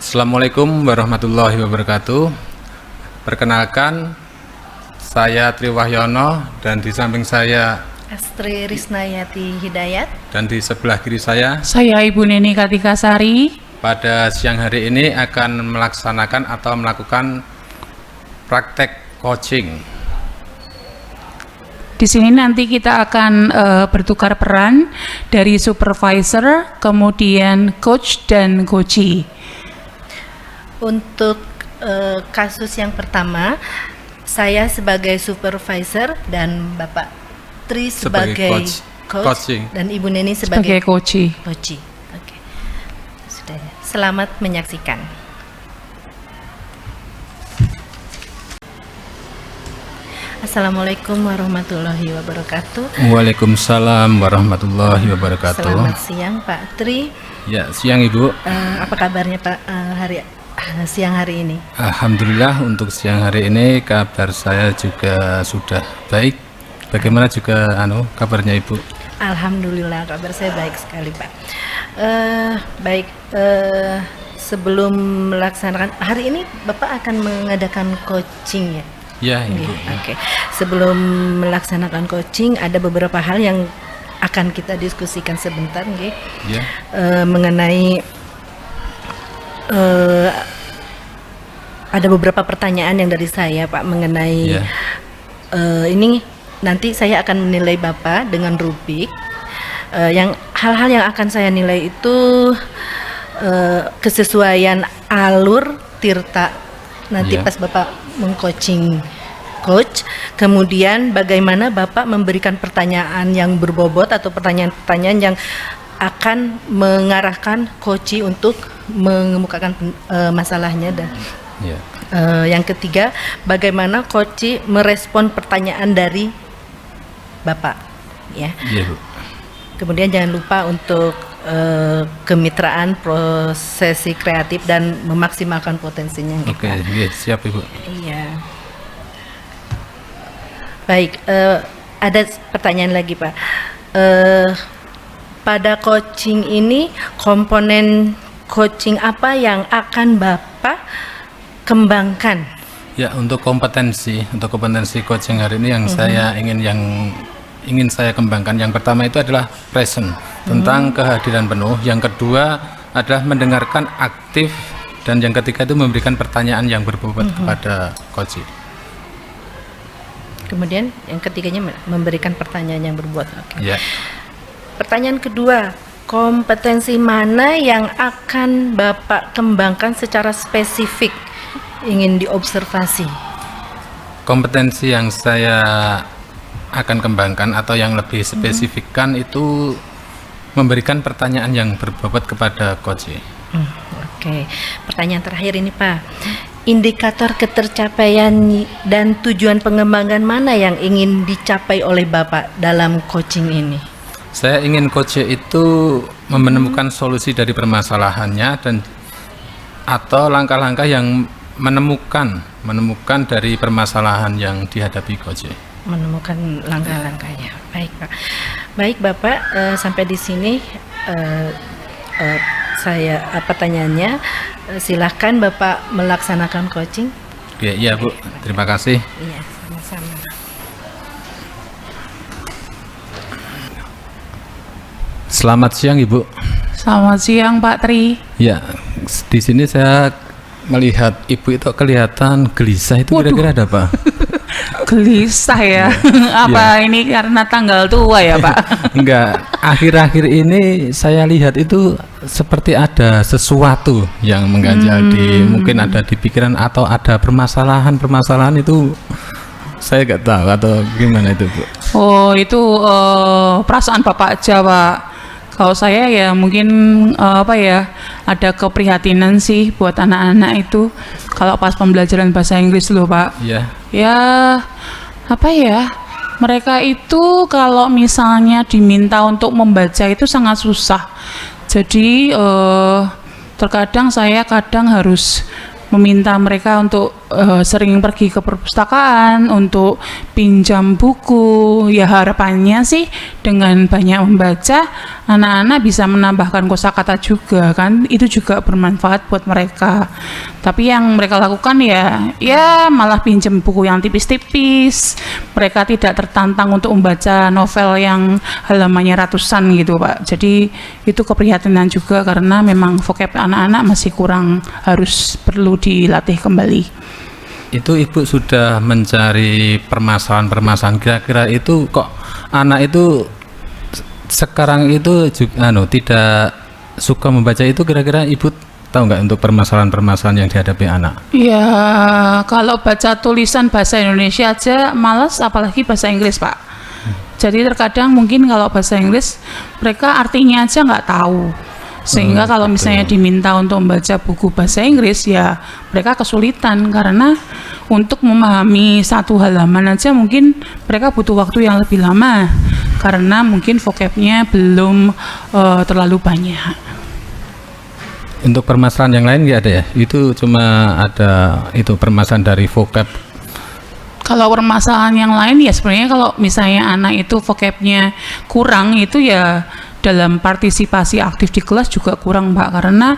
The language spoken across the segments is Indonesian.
Assalamualaikum warahmatullahi wabarakatuh. Perkenalkan, saya Tri Wahyono dan di samping saya Astri Risnayati Hidayat. Dan di sebelah kiri saya Ibu Neni Kartika Sari. Pada siang hari ini akan melaksanakan atau melakukan praktek coaching. Di sini nanti kita akan bertukar peran dari supervisor, kemudian coach dan coachee. Untuk kasus yang pertama, saya sebagai supervisor dan Bapak Tri sebagai coach dan Ibu Neni sebagai coachee. Oke. Sudah. Selamat menyaksikan. Assalamualaikum warahmatullahi wabarakatuh. Waalaikumsalam warahmatullahi wabarakatuh. Selamat siang Pak Tri. Ya, siang Ibu. Apa kabarnya Pak siang hari ini? Alhamdulillah, untuk siang hari ini kabar saya juga sudah baik. Bagaimana juga kabarnya Ibu? Alhamdulillah, kabar saya baik sekali Pak. Sebelum melaksanakan hari ini Bapak akan mengadakan coaching ya? Ya Ibu. Oke. Sebelum melaksanakan coaching ada beberapa hal yang akan kita diskusikan sebentar nggih. Ya. Mengenai ada beberapa pertanyaan yang dari saya Pak mengenai ini nanti saya akan menilai Bapak dengan rubrik. Yang hal-hal yang akan saya nilai itu kesesuaian alur tirta nanti pas Bapak mengcoaching coach, kemudian bagaimana Bapak memberikan pertanyaan yang berbobot atau pertanyaan-pertanyaan yang akan mengarahkan coachee untuk mengemukakan masalahnya dan yang ketiga bagaimana coachee merespon pertanyaan dari Bapak ya. Bu. Kemudian jangan lupa untuk kemitraan prosesi kreatif dan memaksimalkan potensinya. Oke, siap Ibu. Iya. Baik, ada pertanyaan lagi Pak. Pada coaching ini komponen coaching apa yang akan Bapak kembangkan? Ya, untuk kompetensi coaching hari ini yang saya ingin saya kembangkan, yang pertama itu adalah present, tentang kehadiran penuh. Yang kedua adalah mendengarkan aktif, dan yang ketiga itu memberikan pertanyaan yang berbobot kepada coachee. Kemudian yang ketiganya memberikan pertanyaan yang berbobot. Oke. Ya. Pertanyaan kedua, kompetensi mana yang akan Bapak kembangkan secara spesifik ingin diobservasi? Kompetensi yang saya akan kembangkan atau yang lebih spesifikkan itu memberikan pertanyaan yang berbobot kepada coachee. Oke. Pertanyaan terakhir ini Pak, indikator ketercapaian dan tujuan pengembangan mana yang ingin dicapai oleh Bapak dalam coaching ini? Saya ingin coachee itu menemukan solusi dari permasalahannya dan atau langkah-langkah yang menemukan dari permasalahan yang dihadapi coachee. Menemukan langkah-langkahnya. Baik Pak. Baik Bapak, sampai di sini saya pertanyaannya. Silahkan Bapak melaksanakan coaching. Iya Bu, terima kasih. Iya, sama-sama. Selamat siang Ibu. Selamat siang Pak Tri. Ya, di sini saya melihat Ibu itu kelihatan gelisah, itu kira-kira ada apa? Gelisah ya. Apa ini karena tanggal tua ya Pak? Enggak, akhir-akhir ini saya lihat itu seperti ada sesuatu yang mengganjal mungkin ada di pikiran atau ada permasalahan itu, saya nggak tahu atau gimana itu Bu. Oh itu perasaan Bapak aja Pak. Kalau saya ya mungkin ada keprihatinan sih buat anak-anak itu kalau pas pembelajaran bahasa Inggris loh Pak. Iya. Ya mereka itu kalau misalnya diminta untuk membaca itu sangat susah. Jadi terkadang saya harus meminta mereka untuk sering pergi ke perpustakaan untuk pinjam buku. Ya harapannya sih dengan banyak membaca, anak-anak bisa menambahkan kosakata juga kan, itu juga bermanfaat buat mereka. Tapi yang mereka lakukan ya malah pinjam buku yang tipis-tipis. Mereka tidak tertantang untuk membaca novel yang halamannya ratusan gitu Pak. Jadi itu keprihatinan juga karena memang vocab anak-anak masih kurang, harus perlu dilatih kembali. Itu Ibu sudah mencari permasalahan-permasalahan, kira-kira itu kok anak itu sekarang itu juga tidak suka membaca, itu kira-kira Ibu tahu nggak untuk permasalahan-permasalahan yang dihadapi anak? Ya kalau baca tulisan bahasa Indonesia aja malas, apalagi bahasa Inggris Pak. Jadi terkadang mungkin kalau bahasa Inggris mereka artinya aja nggak tahu. Sehingga kalau misalnya diminta untuk membaca buku bahasa Inggris ya mereka kesulitan, karena untuk memahami satu halaman aja mungkin mereka butuh waktu yang lebih lama karena mungkin vocabnya belum terlalu banyak. Untuk permasalahan yang lain nggak ada ya? Itu cuma ada itu permasalahan dari vocab. Kalau permasalahan yang lain ya sebenarnya kalau misalnya anak itu vocabnya kurang, itu ya dalam partisipasi aktif di kelas juga kurang Mbak, karena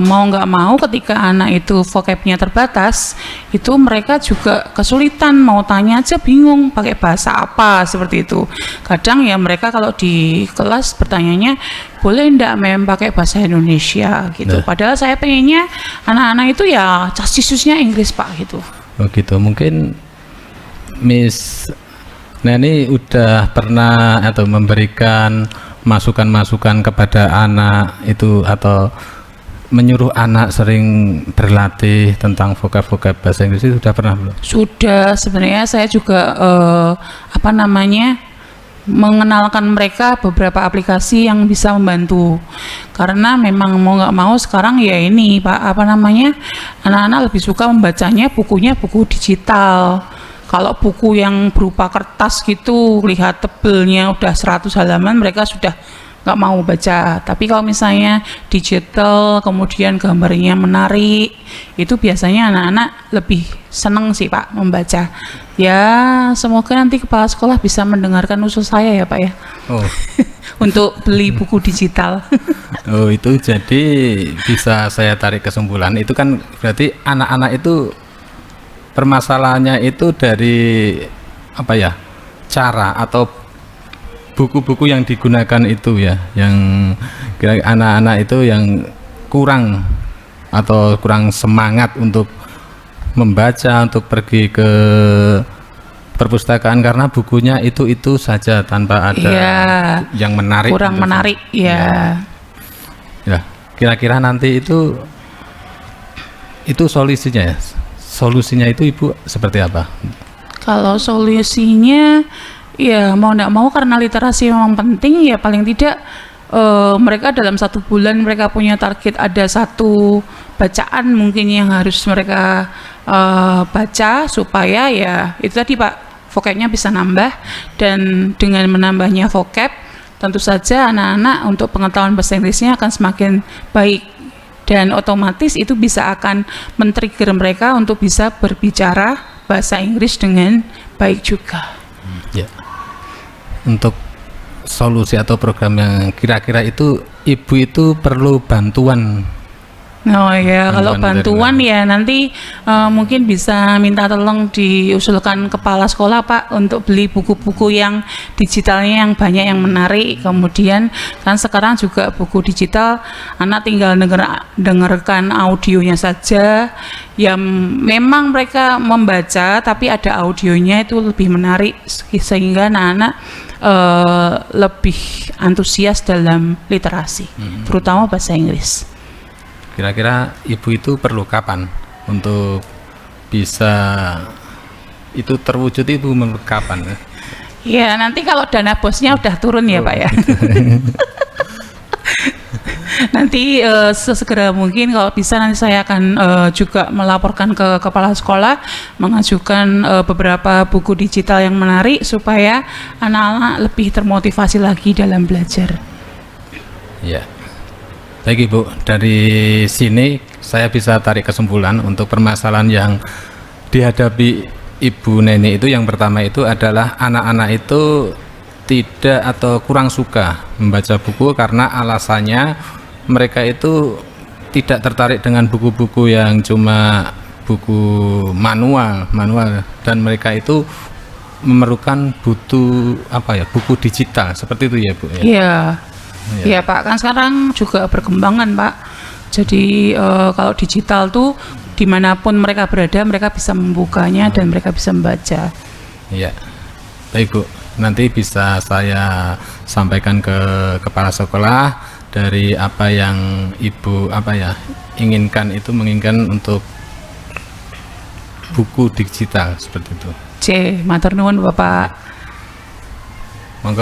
mau nggak mau ketika anak itu vocabnya terbatas, itu mereka juga kesulitan, mau tanya aja bingung pakai bahasa apa, seperti itu. Kadang ya mereka kalau di kelas bertanyanya boleh ndak mem pakai bahasa Indonesia gitu. Padahal saya pengennya anak-anak itu ya cacisusnya Inggris Pak gitu. Oh gitu, mungkin Miss Neni udah pernah atau memberikan masukan-masukan kepada anak itu, atau menyuruh anak sering berlatih tentang vocab-vocab bahasa Inggris, itu sudah pernah belum? Sudah, sebenarnya saya juga mengenalkan mereka beberapa aplikasi yang bisa membantu, karena memang mau nggak mau sekarang ya ini Pak anak-anak lebih suka membacanya bukunya buku digital. Kalau buku yang berupa kertas gitu, lihat tebelnya udah 100 halaman, mereka sudah nggak mau baca. Tapi kalau misalnya digital, kemudian gambarnya menarik, itu biasanya anak-anak lebih seneng sih Pak membaca. Ya semoga nanti kepala sekolah bisa mendengarkan usul saya ya Pak ya. Oh. Untuk beli buku digital. Oh itu jadi bisa saya tarik kesimpulan, itu kan berarti anak-anak itu permasalahannya itu dari apa ya, cara atau buku-buku yang digunakan itu ya, yang kira anak-anak itu yang kurang atau kurang semangat untuk membaca, untuk pergi ke perpustakaan karena bukunya itu saja tanpa ada yang menarik, kurang menarik ya. Kira-kira nanti itu solusinya ya, solusinya itu Ibu seperti apa? Kalau solusinya ya mau tidak mau, karena literasi memang penting ya, paling tidak mereka dalam 1 bulan mereka punya target ada 1 bacaan mungkin yang harus mereka baca, supaya ya itu tadi Pak, vocabnya bisa nambah. Dan dengan menambahnya vocab tentu saja anak-anak untuk pengetahuan bahasa Inggrisnya akan semakin baik, dan otomatis itu bisa akan men-trigger mereka untuk bisa berbicara bahasa Inggris dengan baik juga. Ya. Untuk solusi atau program yang kira-kira itu Ibu itu perlu bantuan. Oh ya, kalau bantuan ya nanti mungkin bisa minta tolong diusulkan kepala sekolah Pak untuk beli buku-buku yang digitalnya yang banyak yang menarik. Kemudian kan sekarang juga buku digital anak tinggal dengarkan audionya saja. Ya memang mereka membaca tapi ada audionya itu lebih menarik, sehingga anak-anak lebih antusias dalam literasi, terutama bahasa Inggris. Kira-kira Ibu itu perlu kapan untuk bisa itu terwujud, Ibu menurut kapan? Ya nanti kalau dana bosnya udah turun ya Pak ya. Nanti sesegera mungkin kalau bisa nanti saya akan juga melaporkan ke kepala sekolah, mengajukan beberapa buku digital yang menarik supaya anak-anak lebih termotivasi lagi dalam belajar. Ya. Baik Ibu, dari sini saya bisa tarik kesimpulan untuk permasalahan yang dihadapi Ibu Neni itu, yang pertama itu adalah anak-anak itu tidak atau kurang suka membaca buku karena alasannya mereka itu tidak tertarik dengan buku-buku yang cuma buku manual dan mereka itu memerlukan butuh buku digital seperti itu ya Bu ya. Iya. Iya Pak, kan sekarang juga berkembang kan Pak. Jadi kalau digital tuh dimanapun mereka berada, mereka bisa membukanya dan mereka bisa membaca. Iya, baik Bu. Nanti bisa saya sampaikan ke kepala sekolah dari apa yang Ibu menginginkan untuk buku digital seperti itu. Matur nuwun Bapak. Monggo.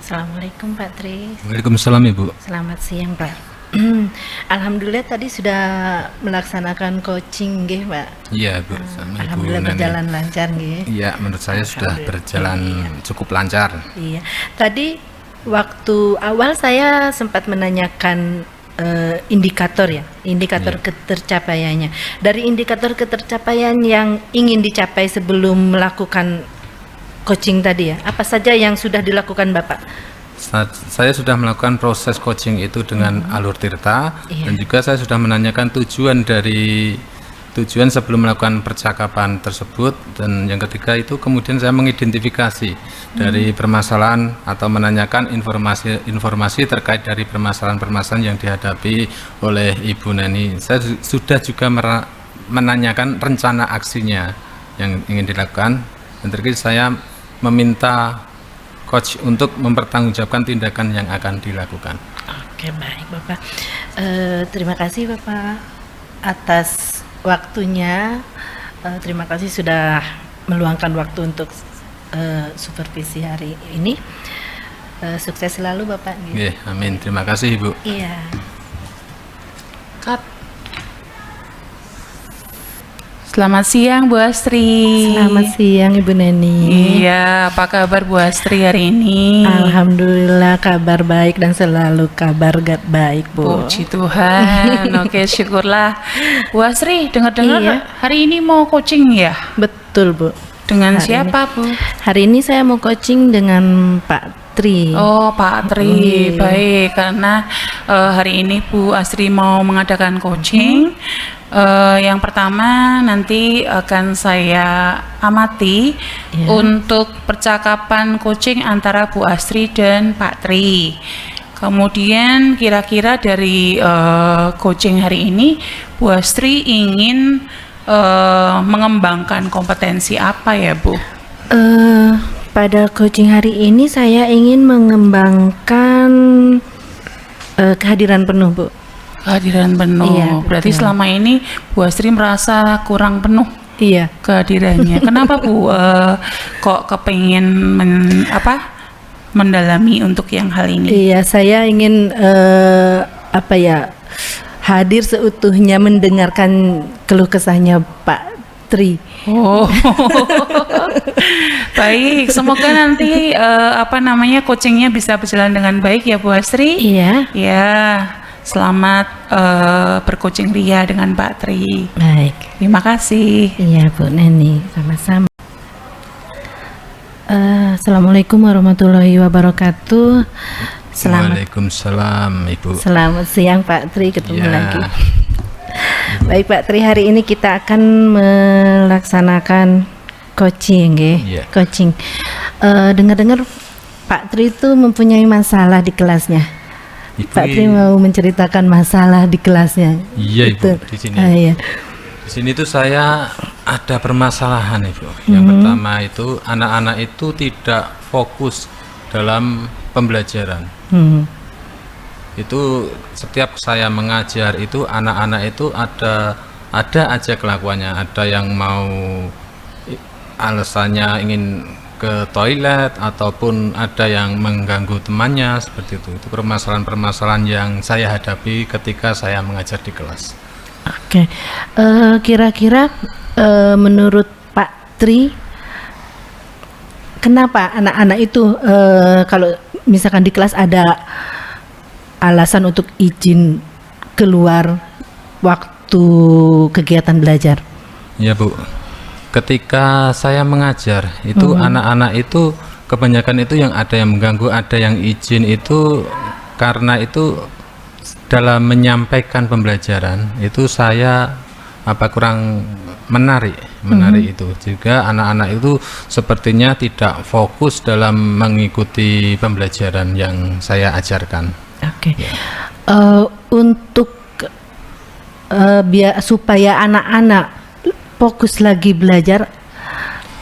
Assalamualaikum Pak Tri. Waalaikumsalam Ibu. Selamat siang Pak. Alhamdulillah tadi sudah melaksanakan coaching nggih Pak. Iya Bu, Alhamdulillah berjalan lancar nggih. Iya, menurut saya sudah berjalan cukup lancar. Iya. Tadi waktu awal saya sempat menanyakan indikator ketercapaiannya. Dari indikator ketercapaian yang ingin dicapai sebelum melakukan coaching tadi ya, apa saja yang sudah dilakukan Bapak? Saya sudah melakukan proses coaching itu dengan Alur Tirta, dan juga saya sudah menanyakan tujuan sebelum melakukan percakapan tersebut, dan yang ketiga itu kemudian saya mengidentifikasi dari permasalahan atau menanyakan informasi terkait dari permasalahan-permasalahan yang dihadapi oleh Ibu Neni. Saya sudah juga menanyakan rencana aksinya yang ingin dilakukan, dan terakhir saya meminta coach untuk mempertanggungjawabkan tindakan yang akan dilakukan. Oke, baik Bapak. Terima kasih Bapak atas waktunya. Terima kasih sudah meluangkan waktu untuk supervisi hari ini. Sukses selalu Bapak. Iya, amin. Terima kasih Ibu. Iya. Selamat siang Bu Astri. Selamat siang Ibu Neni. Iya, apa kabar Bu Astri hari ini? Alhamdulillah kabar baik dan selalu kabar baik Bu. Puji Tuhan. Oke, syukurlah. Bu Astri, dengar-dengar hari ini mau coaching ya? Betul Bu. Dengan siapa Bu? Hari ini saya mau coaching dengan Pak Tri. Oh Pak Tri, baik. Karena hari ini Bu Astri mau mengadakan coaching. Yang pertama nanti akan saya amati untuk percakapan coaching antara Bu Astri dan Pak Tri. Kemudian kira-kira dari coaching hari ini Bu Astri ingin mengembangkan kompetensi apa ya Bu? Pada coaching hari ini saya ingin mengembangkan kehadiran penuh Bu. Kehadiran penuh. Iya, berarti selama ini Bu Astri merasa kurang penuh. Iya. Kehadirannya. Kenapa Bu kok kepengen mendalami untuk yang hal ini? Iya, saya ingin hadir seutuhnya mendengarkan keluh kesahnya Pak Tri. Oh. Baik, semoga nanti coachingnya bisa berjalan dengan baik ya Bu Astri. Iya. Ya. Selamat bercoaching ria dengan Pak Tri. Baik. Terima kasih. Iya Bu Neni, sama-sama. Assalamualaikum warahmatullahi wabarakatuh. Waalaikumsalam Ibu. Selamat siang Pak Tri, ketemu lagi. Baik Pak Tri, hari ini kita akan melaksanakan coaching ya. Coaching. Dengar-dengar Pak Tri itu mempunyai masalah di kelasnya. Pak Tri mau menceritakan masalah di kelasnya. Iya Ibu, di sini. Iya. Di sini tuh saya ada permasalahan Ibu. Yang pertama itu anak-anak itu tidak fokus dalam pembelajaran. Itu setiap saya mengajar itu anak-anak itu ada aja kelakuannya. Ada yang mau alasannya ingin ke toilet ataupun ada yang mengganggu temannya seperti itu. Itu permasalahan-permasalahan yang saya hadapi ketika saya mengajar di kelas. Oke. Kira-kira menurut Pak Tri, kenapa anak-anak itu kalau misalkan di kelas ada alasan untuk izin keluar waktu kegiatan belajar? Ya Bu, ketika saya mengajar itu anak-anak itu kebanyakan itu yang ada yang mengganggu, ada yang izin itu karena itu dalam menyampaikan pembelajaran itu saya kurang menarik itu juga anak-anak itu sepertinya tidak fokus dalam mengikuti pembelajaran yang saya ajarkan. Oke. Untuk supaya anak-anak fokus lagi belajar,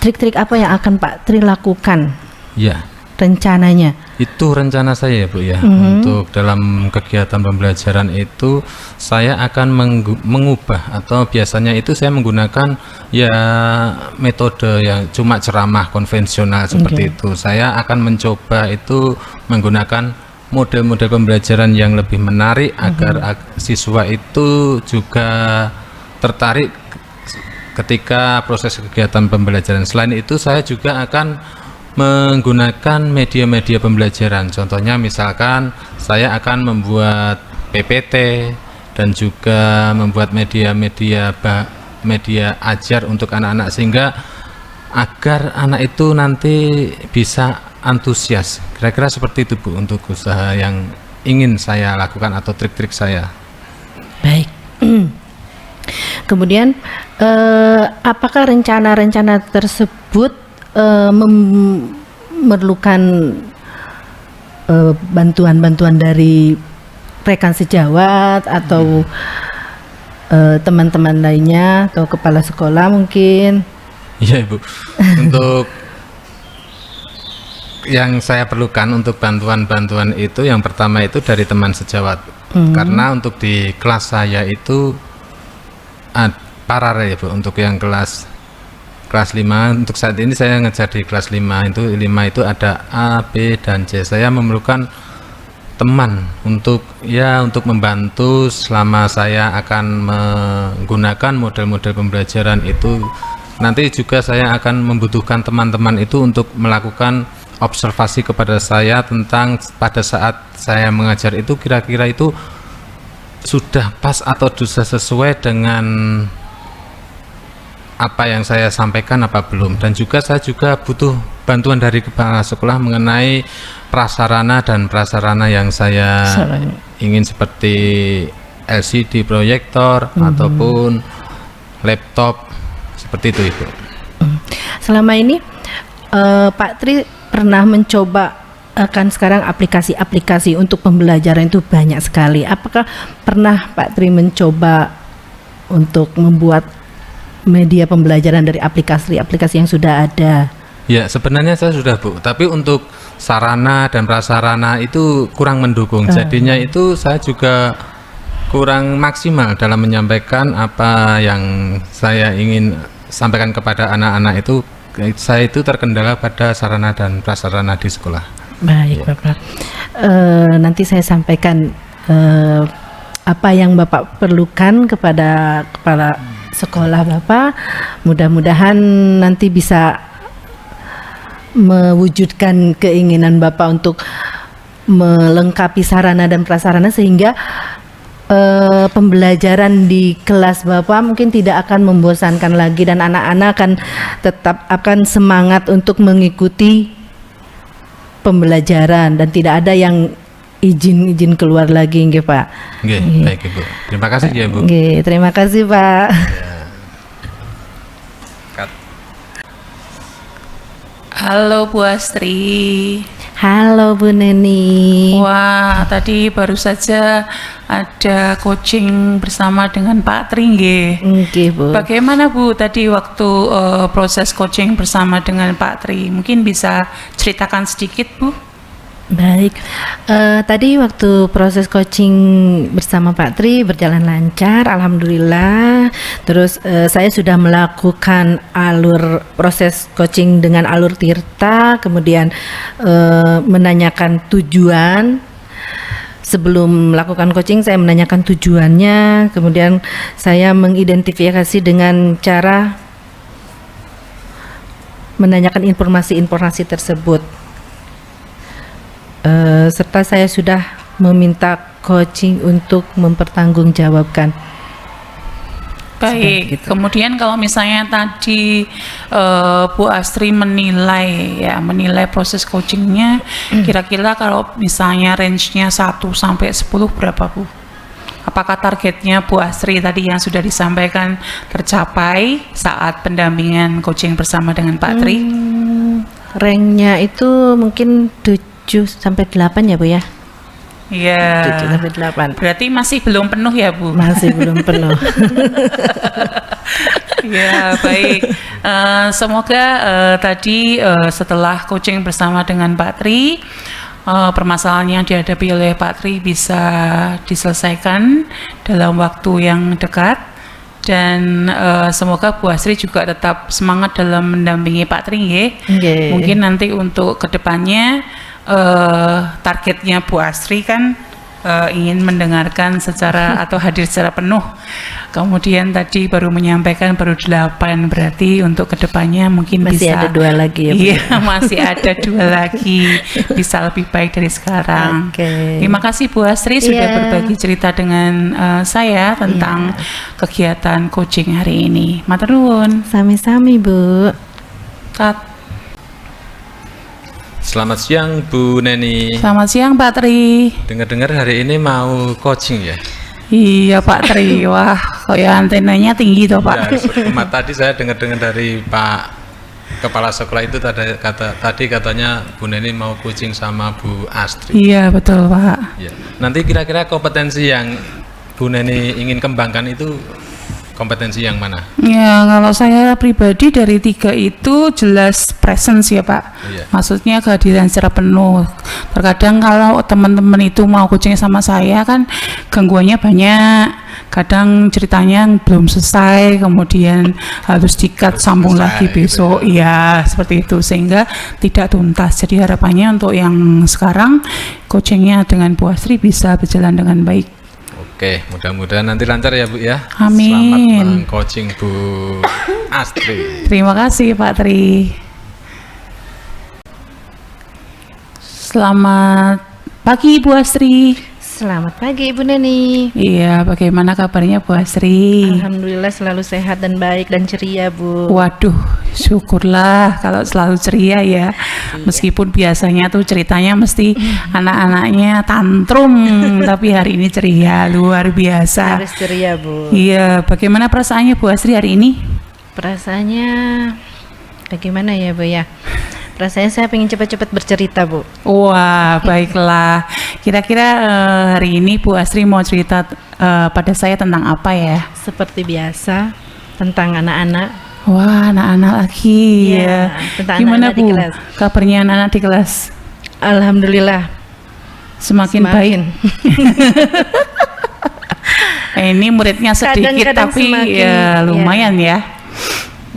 trik-trik apa yang akan Pak Tri lakukan? Ya, rencananya? Itu rencana saya ya Bu ya. Untuk dalam kegiatan pembelajaran itu saya akan mengubah, atau biasanya itu saya menggunakan ya metode yang cuma ceramah konvensional seperti itu. Saya akan mencoba itu menggunakan model-model pembelajaran yang lebih menarik agar siswa itu juga tertarik ketika proses kegiatan pembelajaran. Selain itu saya juga akan menggunakan media-media pembelajaran. Contohnya misalkan saya akan membuat PPT dan juga membuat media ajar untuk anak-anak, sehingga agar anak itu nanti bisa antusias. Kira-kira seperti itu Bu untuk usaha yang ingin saya lakukan atau trik-trik saya. Baik. Kemudian apakah rencana-rencana tersebut memerlukan bantuan-bantuan dari rekan sejawat atau teman-teman lainnya atau kepala sekolah mungkin? Iya Ibu. Untuk yang saya perlukan untuk bantuan-bantuan itu yang pertama itu dari teman sejawat. Karena untuk di kelas saya itu paralel ya Bu, untuk yang kelas 5 untuk saat ini saya ngejar di kelas 5 itu ada A, B dan C. Saya memerlukan teman untuk membantu selama saya akan menggunakan model-model pembelajaran itu. Nanti juga saya akan membutuhkan teman-teman itu untuk melakukan observasi kepada saya tentang pada saat saya mengajar itu kira-kira itu sudah pas atau sudah sesuai dengan apa yang saya sampaikan apa belum. Dan juga saya juga butuh bantuan dari kepala sekolah mengenai prasarana dan prasarana yang saya ingin, seperti LCD proyektor ataupun laptop, seperti itu Ibu. Selama ini Pak Tri pernah mencoba, kan sekarang aplikasi-aplikasi untuk pembelajaran itu banyak sekali. Apakah pernah Pak Tri mencoba untuk membuat media pembelajaran dari aplikasi-aplikasi yang sudah ada? Ya, sebenarnya saya sudah Bu, tapi untuk sarana dan prasarana itu kurang mendukung. Jadinya itu saya juga kurang maksimal dalam menyampaikan apa yang saya ingin sampaikan kepada anak-anak itu. Saya itu terkendala pada sarana dan prasarana di sekolah. Baik ya. Bapak, nanti saya sampaikan apa yang Bapak perlukan kepada kepala sekolah Bapak. Mudah-mudahan nanti bisa mewujudkan keinginan Bapak untuk melengkapi sarana dan prasarana, sehingga pembelajaran di kelas Bapak mungkin tidak akan membosankan lagi, dan anak-anak akan semangat untuk mengikuti pembelajaran dan tidak ada yang izin keluar lagi, nggih Pak. Nggih, baik Ibu. Terima kasih ya Bu. Nggih, terima kasih Pak. Halo Bu Astri. Halo Bu Neni. Wah, tadi baru saja ada coaching bersama dengan Pak Tri, nggih. Nggih Bu. Bagaimana Bu tadi waktu proses coaching bersama dengan Pak Tri? Mungkin bisa ceritakan sedikit Bu? Baik, tadi waktu proses coaching bersama Pak Tri berjalan lancar, alhamdulillah. Terus saya sudah melakukan proses coaching dengan alur Tirta, kemudian menanyakan tujuan. Sebelum melakukan coaching saya menanyakan tujuannya, kemudian saya mengidentifikasi dengan cara menanyakan informasi-informasi tersebut. Serta saya sudah meminta coaching untuk mempertanggungjawabkan. Baik, Gitu. kemudian kalau misalnya tadi Bu Astri menilai proses coachingnya, kira-kira kalau misalnya range-nya 1 sampai 10 berapa Bu? Apakah targetnya Bu Astri tadi yang sudah disampaikan tercapai saat pendampingan coaching bersama dengan Pak Tri? Ranknya itu mungkin 7 sampai 8 ya Bu ya? Iya. 7 sampai 8. Berarti masih belum penuh ya Bu? Masih belum penuh. Ya, baik. Semoga tadi setelah coaching bersama dengan Pak Tri, permasalahan yang dihadapi oleh Pak Tri bisa diselesaikan dalam waktu yang dekat, dan semoga Bu Astri juga tetap semangat dalam mendampingi Pak Tri nggih. Nggih. Mungkin nanti untuk kedepannya targetnya Bu Astri kan ingin mendengarkan secara atau hadir secara penuh. Kemudian tadi baru menyampaikan baru 8, berarti untuk kedepannya mungkin Masih bisa ada 2 lagi ya Bu? Iya, masih ada 2 lagi, bisa lebih baik dari sekarang. Oke. Terima kasih Bu Astri sudah Iya. berbagi cerita dengan saya tentang kegiatan coaching hari ini. Matur nuwun. Sami-sami Bu. Kat. Selamat siang Bu Neni. Selamat siang Pak Tri. Dengar-dengar hari ini mau coaching ya? Iya Pak Tri, wah kayak antenanya tinggi toh Pak. Ya, tadi saya dengar-dengar dari Pak Kepala Sekolah itu tadi katanya Bu Neni mau coaching sama Bu Astri. Iya betul Pak. Ya. Nanti kira-kira kompetensi yang Bu Neni ingin kembangkan itu kompetensi yang mana? Ya kalau saya pribadi dari 3 itu jelas presence ya Pak. Iya. Maksudnya kehadiran secara penuh. Terkadang kalau teman-teman itu mau coaching sama saya kan gangguannya banyak. Kadang ceritanya belum selesai, kemudian harus di-cut sambung selesai, lagi gitu besok. Iya seperti itu, sehingga tidak tuntas. Jadi harapannya untuk yang sekarang coachingnya dengan Bu Astri bisa berjalan dengan baik. Oke, mudah-mudahan nanti lancar ya Bu ya. Amin. Selamat meng-coaching Bu Astri. Terima kasih Pak Tri. Selamat pagi Bu Astri. Selamat pagi Ibu Neni. Iya, bagaimana kabarnya Bu Astri? Alhamdulillah selalu sehat dan baik dan ceria Bu. Waduh, syukurlah kalau selalu ceria ya. Meskipun biasanya tuh ceritanya mesti anak-anaknya tantrum, tapi hari ini ceria, luar biasa. Harus ceria Bu. Iya, bagaimana perasaannya Bu Astri hari ini? Perasaannya bagaimana ya Bu ya? Rasanya saya pengen cepat-cepat bercerita Bu. Wah, baiklah. Kira-kira hari ini Bu Astri mau cerita pada saya tentang apa ya? Seperti biasa tentang anak-anak. Wah, anak-anak lagi Iya, ya. tentang Gimana anak-anak di Bu? kelas. Kabarnya anak-anak di kelas? Alhamdulillah Semakin baik. Ini muridnya sedikit Kadang-kadang tapi semakin, ya lumayan ya.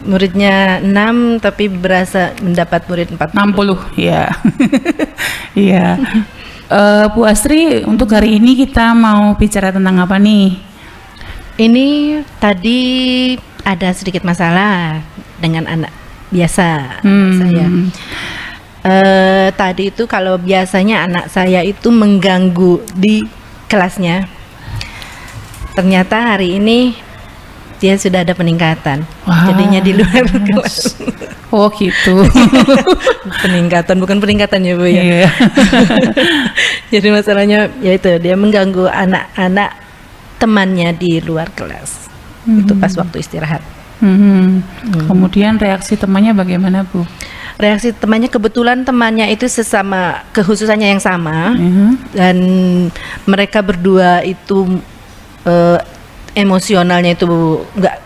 Muridnya 6 tapi berasa mendapat murid 40. 60 ya. Iya. Bu Astri, untuk hari ini kita mau bicara tentang apa nih? Ini tadi ada sedikit masalah dengan anak biasa saya. Tadi itu kalau biasanya anak saya itu mengganggu di kelasnya, ternyata hari ini dia sudah ada peningkatan. Wah. Jadinya di luar kelas. Oh gitu. Bukan peningkatan ya Bu ya. Iya. Jadi masalahnya yaitu dia mengganggu anak-anak temannya di luar kelas. Itu pas waktu istirahat. Kemudian reaksi temannya bagaimana Bu? Reaksi temannya, kebetulan temannya itu sesama kehususannya yang sama, dan mereka berdua itu emosionalnya itu nggak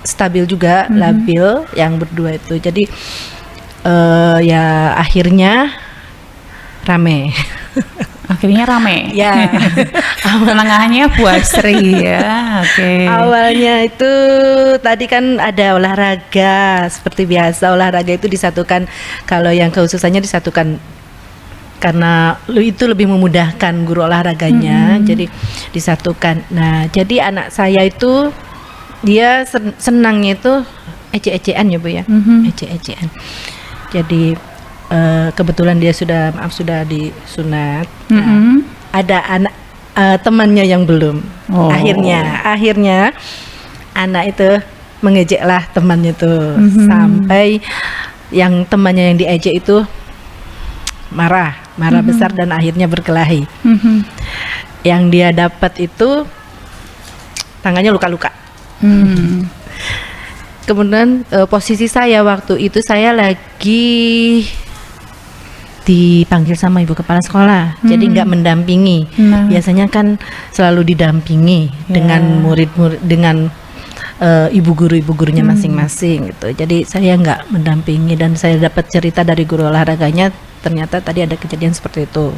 stabil juga, labil yang berdua itu. Jadi ya akhirnya rame. Akhirnya rame. Ya. Penengahannya Bu Astri ya. Oke. Awalnya itu tadi kan ada olahraga seperti biasa. Olahraga itu disatukan, kalau yang kehususannya disatukan karena itu lebih memudahkan guru olahraganya, jadi disatukan. Nah, jadi anak saya itu dia senangnya itu ece-ecean ya Bu ya, ece-ecean. Jadi kebetulan dia sudah disunat. Nah, ada temannya yang belum. Oh. Akhirnya anak itu mengejeklah temannya tuh sampai yang temannya yang diejek itu marah besar dan akhirnya berkelahi. Yang dia dapat itu tangannya luka-luka. Kemudian posisi saya waktu itu saya lagi dipanggil sama ibu kepala sekolah, jadi nggak mendampingi. Biasanya kan selalu didampingi dengan murid-murid, dengan ibu gurunya masing-masing gitu. Jadi saya nggak mendampingi dan saya dapat cerita dari guru olahraganya, ternyata tadi ada kejadian seperti itu.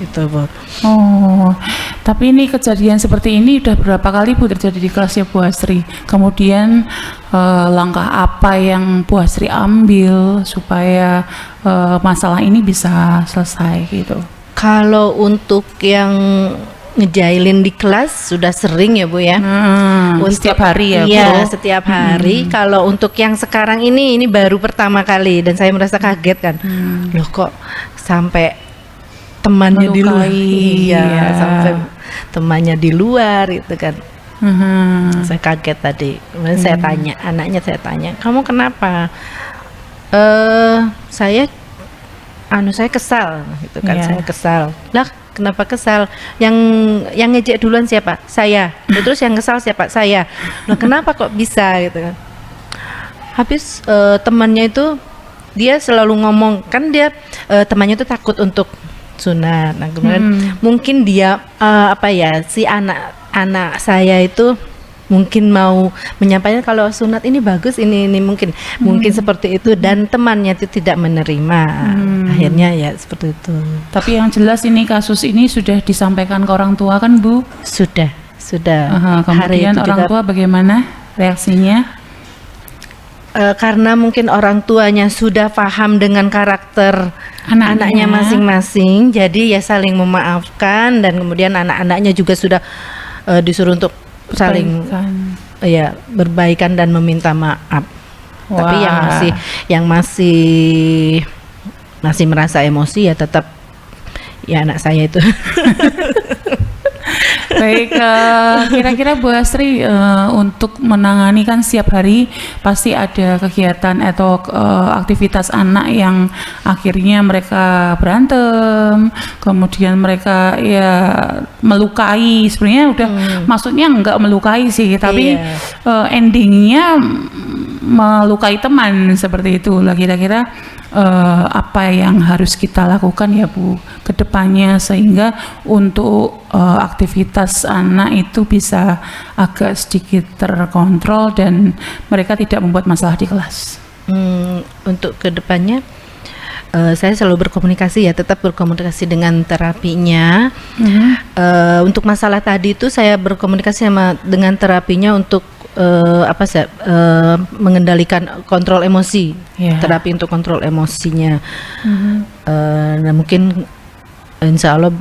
Gitu, Bu. Oh, tapi ini kejadian seperti ini udah berapa kali Bu terjadi di kelasnya Bu Asri? Kemudian langkah apa yang Bu Asri ambil supaya masalah ini bisa selesai gitu? Kalau untuk yang ngejailin di kelas sudah sering ya Bu ya. Setiap hari ya Bu? Iya, setiap hari. Kalau untuk yang sekarang ini baru pertama kali dan saya merasa kaget kan. Loh kok sampai temannya di luar, sampai temannya di luar itu kan. Saya kaget tadi. Kemudian saya tanya, saya tanya, kamu kenapa? Saya kesal, gitu kan. Saya kesal. Lah, kenapa kesal? Yang ngejek duluan siapa? Saya. Terus yang kesal siapa? Saya. Loh, kenapa kok bisa gitu kan? Habis temannya itu dia selalu ngomong kan dia temannya itu takut untuk sunat. Nah, kemudian mungkin dia si anak saya itu mungkin mau menyampaikan kalau sunat ini bagus, ini mungkin seperti itu dan temannya itu tidak menerima. Akhirnya ya seperti itu. Tapi yang jelas ini kasus ini sudah disampaikan ke orang tua kan Bu? Sudah. Kemudian orang tua bagaimana reaksinya? Karena mungkin orang tuanya sudah paham dengan karakter anaknya masing-masing, jadi ya saling memaafkan dan kemudian anak-anaknya juga sudah disuruh untuk saling berbaikan dan meminta maaf. Wah. Tapi yang masih merasa emosi ya tetap ya anak saya itu. Baik, kira-kira Bu Asri untuk menangani kan setiap hari pasti ada kegiatan atau aktivitas anak yang akhirnya mereka berantem, kemudian mereka ya melukai. Sebenarnya udah maksudnya nggak melukai sih, tapi endingnya melukai teman seperti itu lah. Kira-kira apa yang harus kita lakukan ya Bu ke depannya sehingga untuk aktivitas anak itu bisa agak sedikit terkontrol dan mereka tidak membuat masalah di kelas. Untuk ke depannya saya selalu berkomunikasi tetap berkomunikasi dengan terapinya. Untuk masalah tadi itu saya berkomunikasi dengan terapinya untuk mengendalikan kontrol emosi, terapi untuk kontrol emosinya. Nah mungkin insya Allah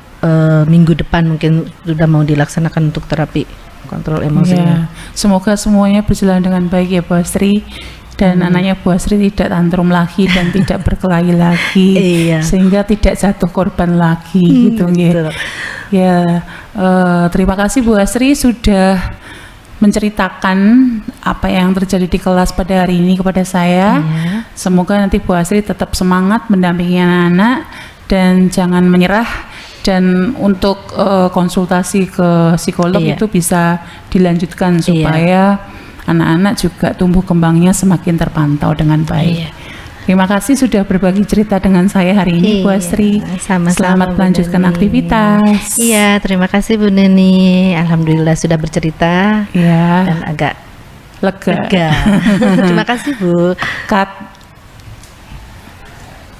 minggu depan mungkin sudah mau dilaksanakan untuk terapi kontrol emosinya. Semoga semuanya berjalan dengan baik ya Bu Asri dan anaknya Bu Asri tidak tantrum lagi dan tidak berkelahi lagi, sehingga tidak jatuh korban lagi gitu ya. Terima kasih Bu Asri sudah menceritakan apa yang terjadi di kelas pada hari ini kepada saya. Semoga nanti Bu Asri tetap semangat mendampingi anak-anak dan jangan menyerah, dan untuk konsultasi ke psikolog itu bisa dilanjutkan supaya anak-anak juga tumbuh kembangnya semakin terpantau dengan baik. Terima kasih sudah berbagi cerita dengan saya hari ini Bu Asri. Selamat melanjutkan aktivitas. Iya, terima kasih Bu Neni. Alhamdulillah sudah bercerita dan agak lega. Terima kasih Bu.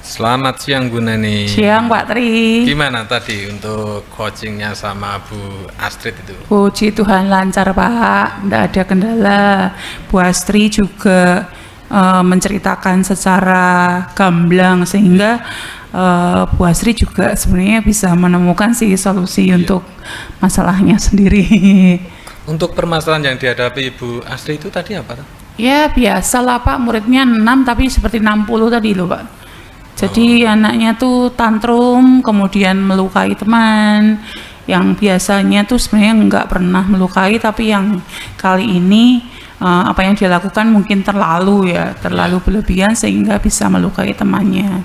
Selamat siang Bu Neni. Siang Pak Tri. Gimana tadi untuk coachingnya sama Bu Astrid itu? Puji Tuhan lancar Pak, tidak ada kendala. Bu Astri juga menceritakan secara gamblang sehingga Bu Asri juga sebenarnya bisa menemukan solusi untuk masalahnya sendiri. Untuk permasalahan yang dihadapi Bu Asri itu tadi apa? Ya biasalah Pak, muridnya 6 tapi seperti 60 tadi loh Pak. Jadi anaknya tuh tantrum, kemudian melukai teman, yang biasanya tuh sebenarnya nggak pernah melukai, tapi yang kali ini apa yang dia lakukan mungkin terlalu berlebihan sehingga bisa melukai temannya.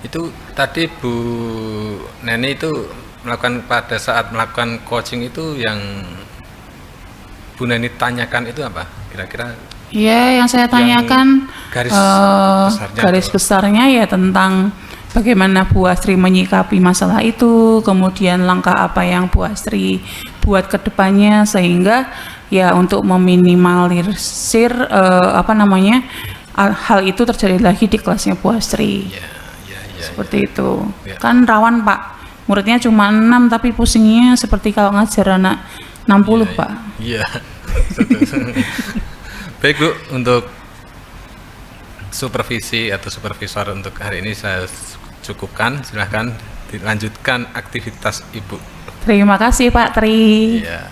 Itu tadi Bu Neni itu melakukan pada saat melakukan coaching itu yang Bu Neni tanyakan itu apa kira-kira? Ya, yang saya tanyakan garis besarnya ya tentang bagaimana Bu Astri menyikapi masalah itu, kemudian langkah apa yang Bu Astri buat ke depannya sehingga ya untuk meminimalisir hal itu terjadi lagi di kelasnya Bu Astri. Seperti itu. Kan rawan Pak, muridnya cuma 6 tapi pusingnya seperti kalau ngajar anak 60 Pak. Iya. Baik Bu, untuk supervisi atau supervisor untuk hari ini saya cukupkan. Silahkan dilanjutkan aktivitas Ibu. Terima kasih Pak Tri. Iya.